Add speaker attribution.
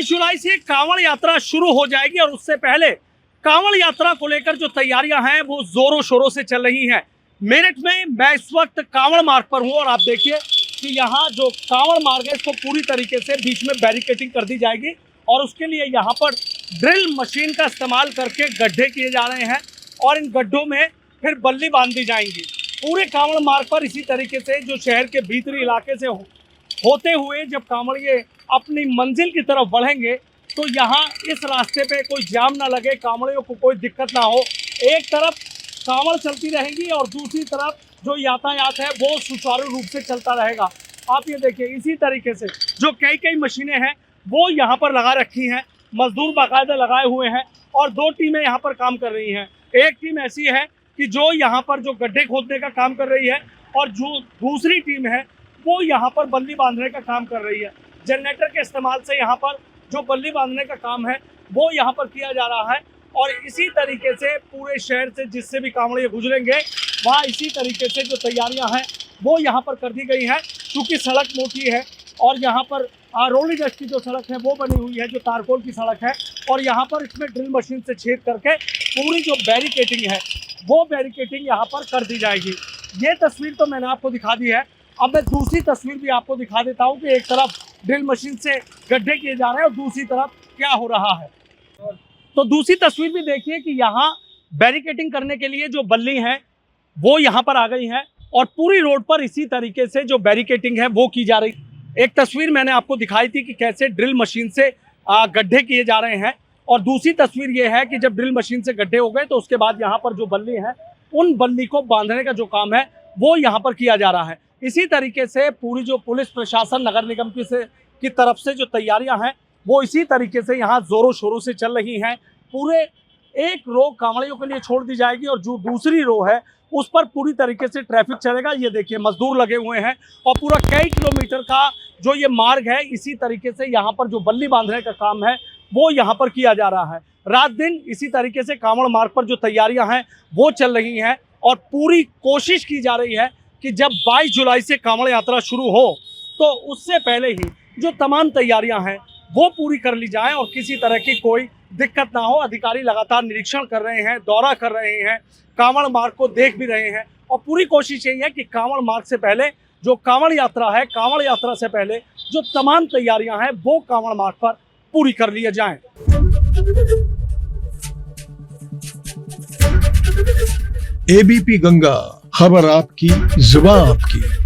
Speaker 1: जुलाई से कांवड़ यात्रा शुरू हो जाएगी और उससे पहले कांवड़ यात्रा को लेकर जो तैयारियां हैं वो जोरों शोरों से चल रही हैं। मेरठ में मैं इस वक्त कांवड़ मार्ग पर हूं और आप देखिए कि यहाँ जो कांवड़ मार्ग है इसको पूरी तरीके से बीच में बैरिकेडिंग कर दी जाएगी और उसके लिए यहाँ पर ड्रिल मशीन का इस्तेमाल करके गड्ढे किए जा रहे हैं और इन गड्ढों में फिर बल्ली बांध दी जाएंगी। पूरे कांवड़ मार्ग पर इसी तरीके से जो शहर के भीतरी इलाके से होते हुए जब कांवड़िए अपनी मंजिल की तरफ बढ़ेंगे तो यहाँ इस रास्ते पे कोई जाम ना लगे, कांवड़ियों को कोई दिक्कत ना हो। एक तरफ कांवड़ चलती रहेगी और दूसरी तरफ जो यातायात है वो सुचारू रूप से चलता रहेगा। आप ये देखिए इसी तरीके से जो कई मशीनें हैं वो यहाँ पर लगा रखी हैं, मजदूर बाकायदा लगाए हुए हैं और दो टीमें यहाँ पर काम कर रही हैं। एक टीम ऐसी है कि जो यहाँ पर जो गड्ढे खोदने का काम कर रही है और जो दूसरी टीम है वो यहाँ पर बल्ली बांधने का काम कर रही है। जनरेटर के इस्तेमाल से यहाँ पर जो बल्ली बांधने का काम है वो यहाँ पर किया जा रहा है और इसी तरीके से पूरे शहर से जिससे भी कांवड़िए गुजरेंगे वहाँ इसी तरीके से जो तैयारियाँ हैं वो यहाँ पर कर दी गई हैं। क्योंकि सड़क मोटी है और यहाँ पर रोली डस्ट की जो सड़क है वो बनी हुई है, जो तारकोल की सड़क है और यहाँ पर इसमें ड्रिल मशीन से छेद करके पूरी जो बैरिकेडिंग है वो बैरिकेडिंग यहाँ पर कर दी जाएगी। ये तस्वीर तो मैंने आपको दिखा दी है। अब मैं दूसरी तस्वीर भी आपको दिखा देता हूँ कि एक तरफ ड्रिल मशीन से गड्ढे किए जा रहे हैं और दूसरी तरफ क्या हो रहा है। तो दूसरी तस्वीर भी देखिए कि यहाँ बैरिकेडिंग करने के लिए जो बल्ली हैं वो यहाँ पर आ गई हैं और पूरी रोड पर इसी तरीके से जो बैरिकेडिंग है वो की जा रही। एक तस्वीर मैंने आपको दिखाई थी कि कैसे ड्रिल मशीन से गड्ढे किए जा रहे हैं और दूसरी तस्वीर ये है कि जब ड्रिल मशीन से गड्ढे हो गए तो उसके बाद यहाँ पर जो बल्ली है उन बल्ली को बांधने का जो काम है वो यहाँ पर किया जा रहा है। इसी तरीके से पूरी जो पुलिस प्रशासन नगर निगम की तरफ से जो तैयारियां हैं वो इसी तरीके से यहाँ जोरों शोरों से चल रही हैं। पूरे एक रो कांवड़ियों के लिए छोड़ दी जाएगी और जो दूसरी रो है उस पर पूरी तरीके से ट्रैफिक चलेगा। ये देखिए मजदूर लगे हुए हैं और पूरा कई किलोमीटर का जो ये मार्ग है इसी तरीके से यहाँ पर जो बल्ली बांधने का काम है वो यहाँ पर किया जा रहा है। रात दिन इसी तरीके से कांवड़ मार्ग पर जो तैयारियां हैं वो चल रही हैं और पूरी कोशिश की जा रही है कि जब 22 जुलाई से कांवड़ यात्रा शुरू हो तो उससे पहले ही जो तमाम तैयारियां हैं वो पूरी कर ली जाएं और किसी तरह की कोई दिक्कत ना हो। अधिकारी लगातार निरीक्षण कर रहे हैं, दौरा कर रहे हैं, कांवड़ मार्ग को देख भी रहे हैं और पूरी कोशिश यही है कि कांवड़ मार्ग से पहले जो कांवड़ यात्रा है, कांवड़ यात्रा से पहले जो तमाम तैयारियां हैं वो कांवड़ मार्ग पर पूरी कर लिए जाएं।
Speaker 2: एबीपी गंगा, खबर आपकी, जुबान आपकी।